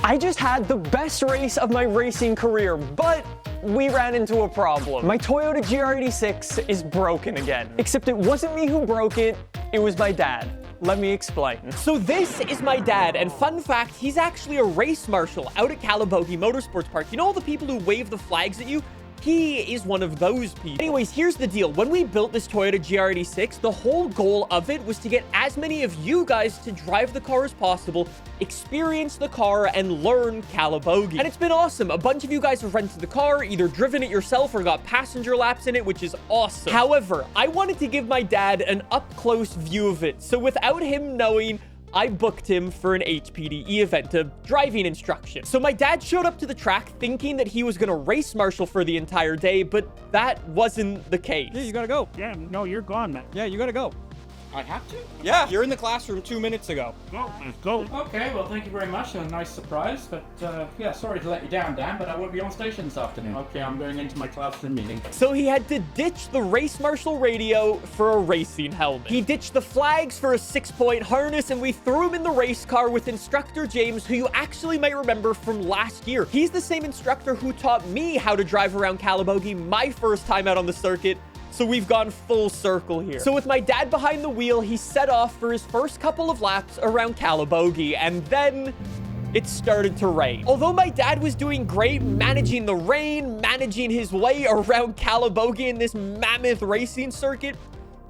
I just had the best race of my racing career, but we ran into a problem. My Toyota GR86 is broken again. Except it wasn't me who broke it, it was my dad. Let me explain. So this is my dad, and fun fact, he's actually a race marshal out at Calabogie Motorsports Park. You know all the people who wave the flags at you? He is one of those people. Anyways, here's the deal. When we built this Toyota GR86, the whole goal of it was to get as many of you guys to drive the car as possible, experience the car, and learn Calabogie. And it's been awesome. A bunch of you guys have rented the car, either driven it yourself or got passenger laps in it, which is awesome. However, I wanted to give my dad an up-close view of it. So without him knowing, I booked him for an HPDE event, a driving instruction. So my dad showed up to the track thinking that he was gonna race marshal for the entire day, but that wasn't the case. Yeah, you gotta go. Yeah, no, you're gone, man. Yeah, you gotta go. I have to? Yeah, you're in the classroom 2 minutes ago. Go, let's go. Okay, well, thank you very much. A nice surprise, but yeah, sorry to let you down, Dan, but I won't be on station this afternoon. Okay, I'm going into my classroom meeting. So he had to ditch the race marshal radio for a racing helmet. He ditched the flags for a 6-point harness, and we threw him in the race car with instructor James, who you actually might remember from last year. He's the same instructor who taught me how to drive around Calabogie my first time out on the circuit. So we've gone full circle here. So with my dad behind the wheel, he set off for his first couple of laps around Calabogie, and then it started to rain. Although my dad was doing great managing the rain, managing his way around Calabogie in this mammoth racing circuit,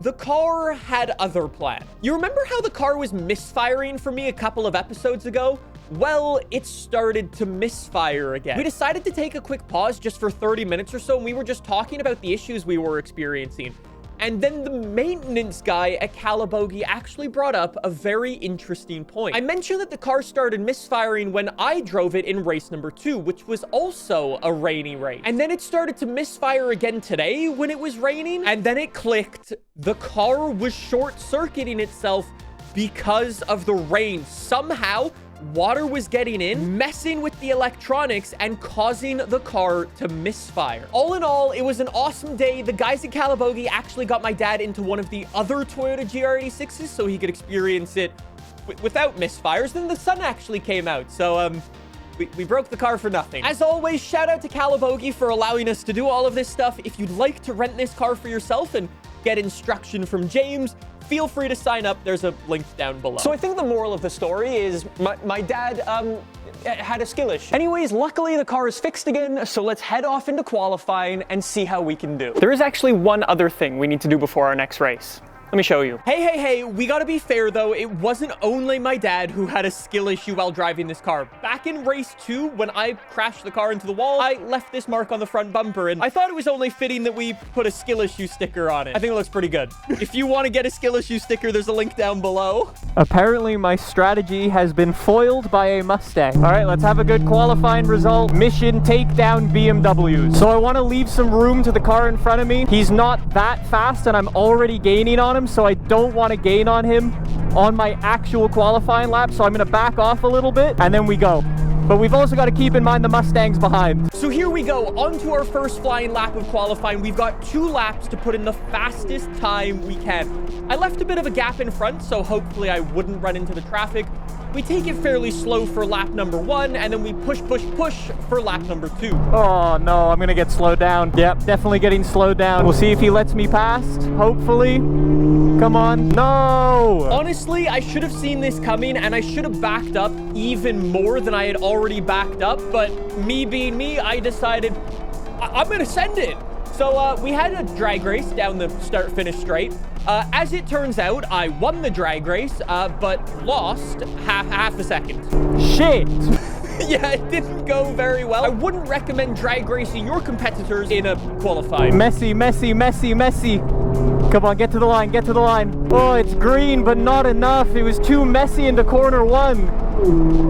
the car had other plans. You remember how the car was misfiring for me a couple of episodes ago? Well, it started to misfire again. We decided to take a quick pause just for 30 minutes or so, and we were just talking about the issues we were experiencing. And then the maintenance guy at Calabogie actually brought up a very interesting point. I mentioned that the car started misfiring when I drove it in race number 2, which was also a rainy race. And then it started to misfire again today when it was raining. And then it clicked. The car was short-circuiting itself because of the rain. Somehow, water was getting in, messing with the electronics, and causing the car to misfire. All in all, it was an awesome day. The guys at Calabogie actually got my dad into one of the other Toyota GR86s so he could experience it without misfires. Then the sun actually came out. So, we broke the car for nothing. As always, shout out to Calabogie for allowing us to do all of this stuff. If you'd like to rent this car for yourself and get instruction from James, feel free to sign up. There's a link down below. So I think the moral of the story is my dad had a skill issue. Anyways, luckily the car is fixed again, so let's head off into qualifying and see how we can do. There is actually one other thing we need to do before our next race. Let me show you. Hey, we gotta be fair though. It wasn't only my dad who had a skill issue while driving this car. Back in race 2, when I crashed the car into the wall, I left this mark on the front bumper, and I thought it was only fitting that we put a skill issue sticker on it. I think it looks pretty good. If you want to get a skill issue sticker, there's a link down below. Apparently my strategy has been foiled by a Mustang. All right, let's have a good qualifying result. Mission, take down BMWs. So I want to leave some room to the car in front of me. He's not that fast, and I'm already gaining on him, so I don't want to gain on him on my actual qualifying lap, so I'm going to back off a little bit and then we go. But we've also got to keep in mind the Mustang's behind. So here we go, on to our first flying lap of qualifying. We've got 2 laps to put in the fastest time we can. I left a bit of a gap in front, so hopefully I wouldn't run into the traffic. We take it fairly slow for lap number 1, and then we push for lap number 2. Oh no, I'm gonna get slowed down. Yep, definitely getting slowed down. We'll see if he lets me past, hopefully. Come on, no! Honestly, I should have seen this coming, and I should have backed up even more than I had already backed up, but me being me, I decided I'm gonna send it. So we had a drag race down the start-finish straight. As it turns out, I won the drag race, but lost half a second. Shit! Yeah, it didn't go very well. I wouldn't recommend drag racing your competitors in a qualifying. Messy. Come on, get to the line, get to the line. Oh, it's green, but not enough. It was too messy into corner 1.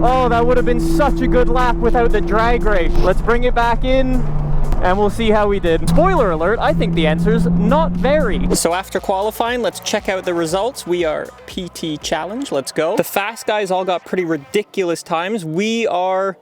Oh, that would have been such a good lap without the drag race. Let's bring it back in, and we'll see how we did. Spoiler alert, I think the answer's not very. So after qualifying, let's check out the results. We are PT Challenge, let's go. The fast guys all got pretty ridiculous times. We are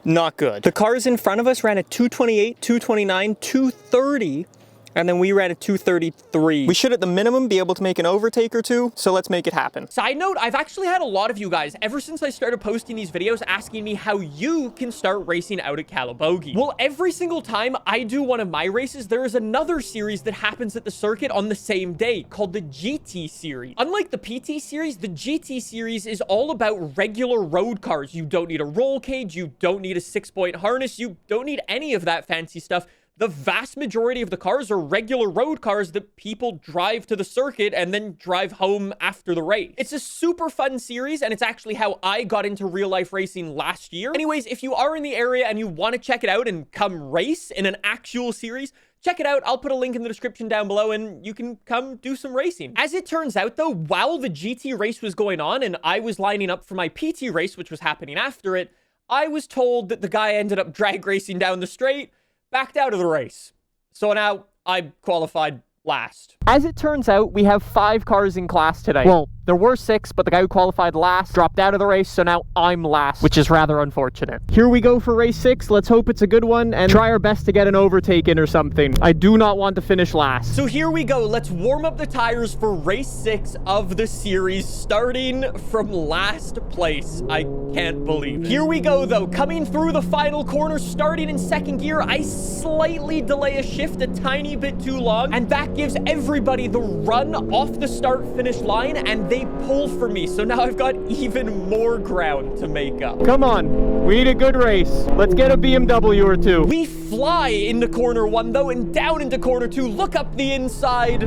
not good. The cars in front of us ran at 228, 229, 230, And then we ran a 2:33. We should at the minimum be able to make an overtake or two, so let's make it happen. Side note, I've actually had a lot of you guys, ever since I started posting these videos, asking me how you can start racing out at Calabogie. Well, every single time I do one of my races, there is another series that happens at the circuit on the same day, called the GT Series. Unlike the PT Series, the GT Series is all about regular road cars. You don't need a roll cage, you don't need a 6-point harness, you don't need any of that fancy stuff. The vast majority of the cars are regular road cars that people drive to the circuit and then drive home after the race. It's a super fun series, and it's actually how I got into real life racing last year. Anyways, if you are in the area and you want to check it out and come race in an actual series, check it out. I'll put a link in the description down below and you can come do some racing. As it turns out though, while the GT race was going on and I was lining up for my PT race, which was happening after it, I was told that the guy ended up drag racing down the straight, backed out of the race. So now I qualified last. As it turns out, we have 5 cars in class today. Well, there were 6, but the guy who qualified last dropped out of the race, so now I'm last, which is rather unfortunate. Here we go for race 6. Let's hope it's a good one and try our best to get an overtake in or something. I do not want to finish last. So here we go. Let's warm up the tires for race 6 of the series, starting from last place. I can't believe it. Here we go though. Coming through the final corner, starting in 2nd gear, I slightly delay a shift a tiny bit too long, and that gives everybody the run off the start-finish line, and they pull for me. So now I've got even more ground to make up. Come on, we need a good race. Let's get a BMW or two. We fly into corner 1 though, and down into corner 2. Look up the inside.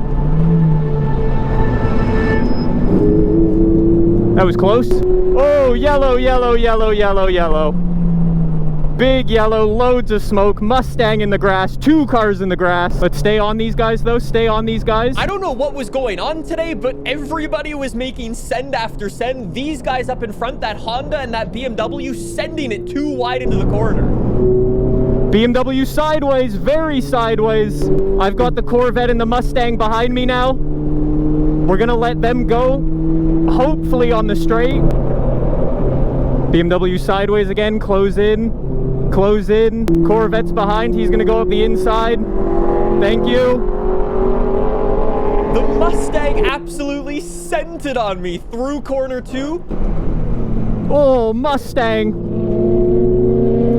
That was close. Oh, yellow, yellow, yellow, yellow, yellow. Big yellow, loads of smoke, Mustang in the grass, 2 cars in the grass. Let's stay on these guys though, stay on these guys. I don't know what was going on today, but everybody was making send after send. These guys up in front, that Honda and that BMW, sending it too wide into the corner. BMW sideways, very sideways. I've got the Corvette and the Mustang behind me now. We're gonna let them go, hopefully on the straight. BMW sideways again, close in. Close in. Corvette's behind. He's going to go up the inside. Thank you. The Mustang absolutely sent it on me through corner 2. Oh, Mustang.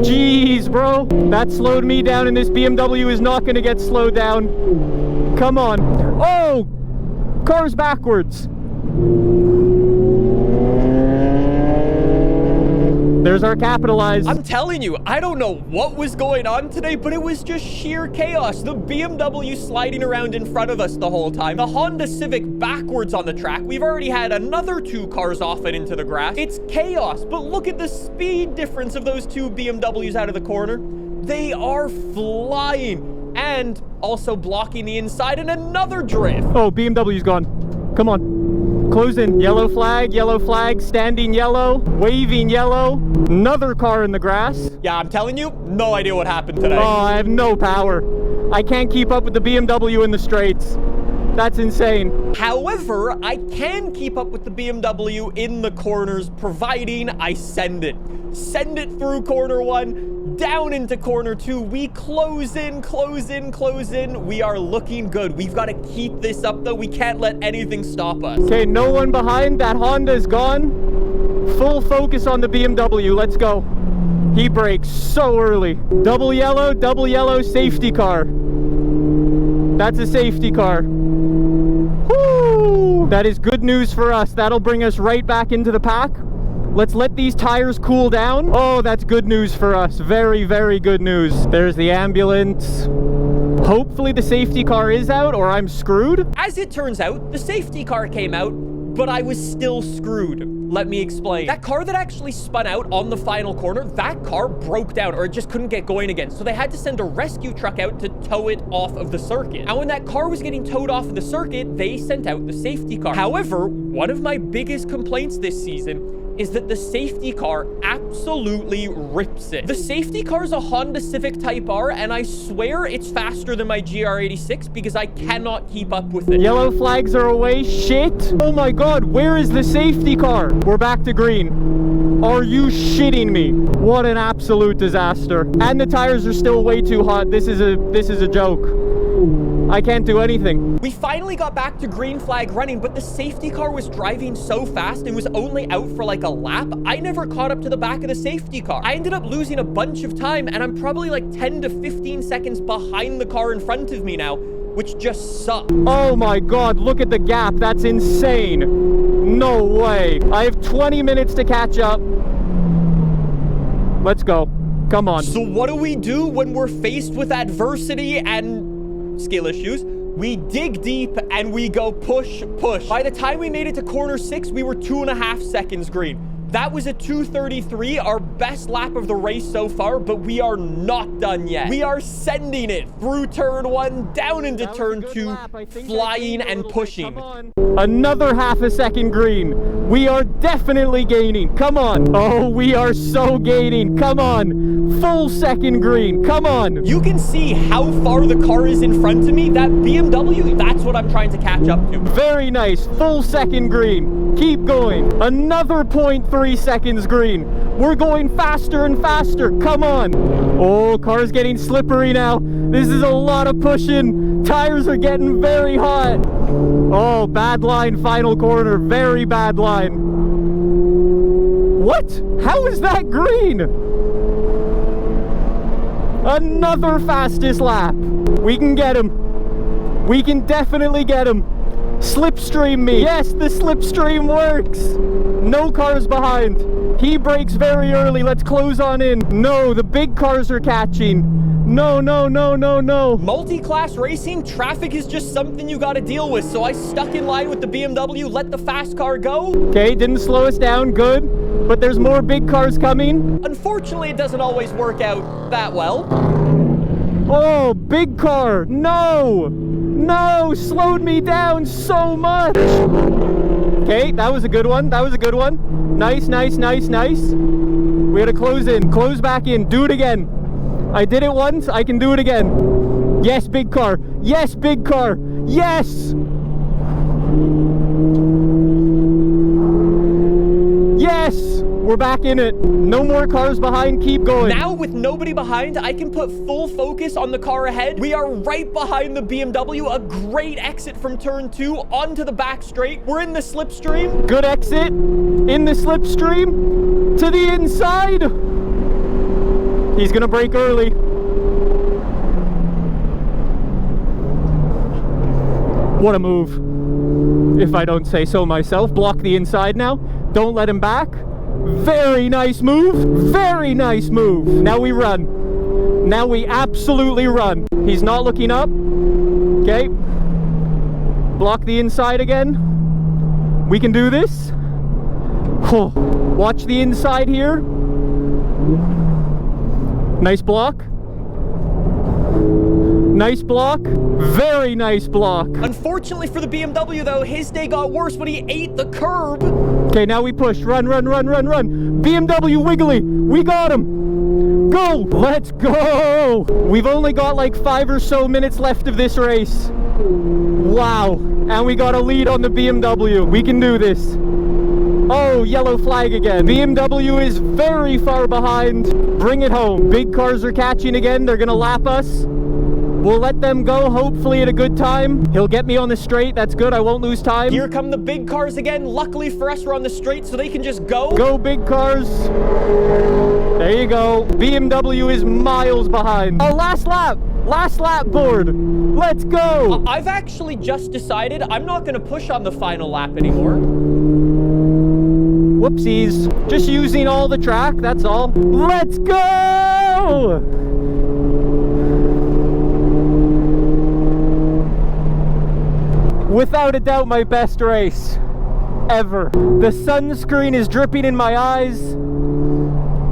Jeez, bro. That slowed me down, and this BMW is not going to get slowed down. Come on. Oh! Car's backwards. There's our capitalize. I'm telling you, I don't know what was going on today, but it was just sheer chaos. The BMW sliding around in front of us the whole time. The Honda Civic backwards on the track. We've already had another 2 cars off and into the grass. It's chaos, but look at the speed difference of those 2 BMWs out of the corner. They are flying and also blocking the inside, and another drift. Oh, BMW's gone. Come on. Close in. Yellow flag, standing yellow, waving yellow. Another car in the grass. Yeah, I'm telling you, no idea what happened today. Oh, I have no power. I can't keep up with the BMW in the straights. That's insane. However, I can keep up with the BMW in the corners, providing I send it. Send it through corner 1, down into corner 2. We close in, close in, close in. We are looking good. We've got to keep this up though. We can't let anything stop us. Okay, no one behind. That Honda is gone. Full focus on the BMW. Let's go. He brakes so early. Double yellow, safety car. That's a safety car. Woo! That is good news for us. That'll bring us right back into the pack. Let's let these tires cool down. Oh, that's good news for us. Very, very good news. There's the ambulance. Hopefully the safety car is out or I'm screwed. As it turns out, the safety car came out, but I was still screwed. Let me explain. That car that actually spun out on the final corner, that car broke down, or it just couldn't get going again. So they had to send a rescue truck out to tow it off of the circuit. And when that car was getting towed off of the circuit, they sent out the safety car. However, one of my biggest complaints this season is that the safety car absolutely rips it. The safety car is a Honda Civic Type R, and I swear it's faster than my GR86 because I cannot keep up with it. Yellow flags are away. Shit. Oh my God, where is the safety car? We're back to green. Are you shitting me? What an absolute disaster. And the tires are still way too hot. This is a joke. I can't do anything. We finally got back to green flag running, but the safety car was driving so fast and was only out for like a lap. I never caught up to the back of the safety car. I ended up losing a bunch of time, and I'm probably like 10 to 15 seconds behind the car in front of me now, which just sucks. Oh my god, look at the gap. That's insane. No way. I have 20 minutes to catch up. Let's go. Come on. So what do when we're faced with adversity and skill issues? We dig deep and we go push, push. By the time we made it to corner 6, we were 2.5 seconds green. That was a 2:33, our best lap of the race so far, but we are not done yet. We are sending it through turn 1, down into turn 2, flying and pushing. Another half a second green. We are definitely gaining. Come on. Oh, we are so gaining. Come on. Full second green. Come on. You can see how far the car is in front of me. That BMW, that's what I'm trying to catch up to. Very nice. Full second green. Keep going. Another 0.3 seconds green. We're going faster and faster. Come on. Oh, car's getting slippery now. This is a lot of pushing. Tires are getting very hot. Oh, bad line, final corner. Very bad line. What? How is that green? Another fastest lap. We can get him. We can definitely get him. Slipstream me. Yes, the slipstream works. No cars behind. He brakes very early. Let's close on in. No, the big cars are catching. No, no, no, no, no. Multi-class racing, traffic is just something you gotta deal with. So I stuck in line with the BMW, let the fast car go. Okay, didn't slow us down. Good. But there's more big cars coming. Unfortunately, it doesn't always work out that well. Oh, big car. No. No, slowed me down so much. Okay, that was a good one. That was a good one. Nice, nice, nice, nice. We had to close in, close back in, do it again. I did it once, I can do it again. Yes, big car. Yes, big car. Yes. Yes. We're back in it. No more cars behind. Keep going. Now with nobody behind, I can put full focus on the car ahead. We are right behind the BMW. A great exit from turn 2 onto the back straight. We're in the slipstream. Good exit. In the slipstream. To the inside. He's gonna brake early. What a move. If I don't say so myself. Block the inside now. Don't let him back. Very nice move. Very nice move. Now we run. Now we absolutely run. He's not looking up. Okay. Block the inside again. We can do this. Oh. Watch the inside here. Nice block. Nice block. Very nice block. Unfortunately for the BMW though, his day got worse when he ate the curb. Okay, now we push. Run, run, run, run, run. BMW wiggly. We got him. Go. Let's go. We've only got like 5 or so minutes left of this race. Wow. And we got a lead on the BMW. We can do this. Oh, yellow flag again. BMW is very far behind. Bring it home. Big cars are catching again. They're gonna lap us. We'll let them go, hopefully at a good time. He'll get me on the straight. That's good. I won't lose time. Here come the big cars again. Luckily for us, we're on the straight, so they can just go. Go, big cars. There you go. BMW is miles behind. Oh, last lap. Last lap board. Let's go. I've actually just decided I'm not going to push on the final lap anymore. Whoopsies. Just using all the track, that's all. Let's go! Without a doubt, my best race ever. The sunscreen is dripping in my eyes.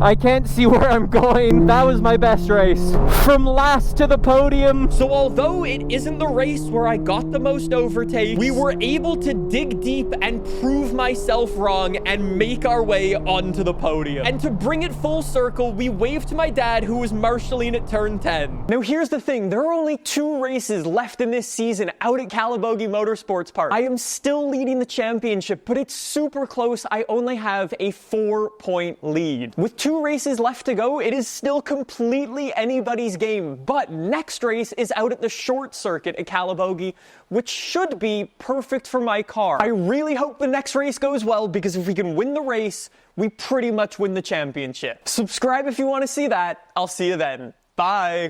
I can't see where I'm going. That was my best race. From last to the podium. So although it isn't the race where I got the most overtakes, we were able to dig deep and prove myself wrong and make our way onto the podium. And to bring it full circle, we waved to my dad who was marshalling at turn 10. Now here's the thing, there are only 2 races left in this season out at Calabogie Motorsports Park. I am still leading the championship, but it's super close. I only have a 4-point lead. With 2 2 races left to go. It is still completely anybody's game, but next race is out at the short circuit at Calabogie, which should be perfect for my car. I really hope the next race goes well, because if we can win the race, we pretty much win the championship. Subscribe if you want to see that. I'll see you then. Bye.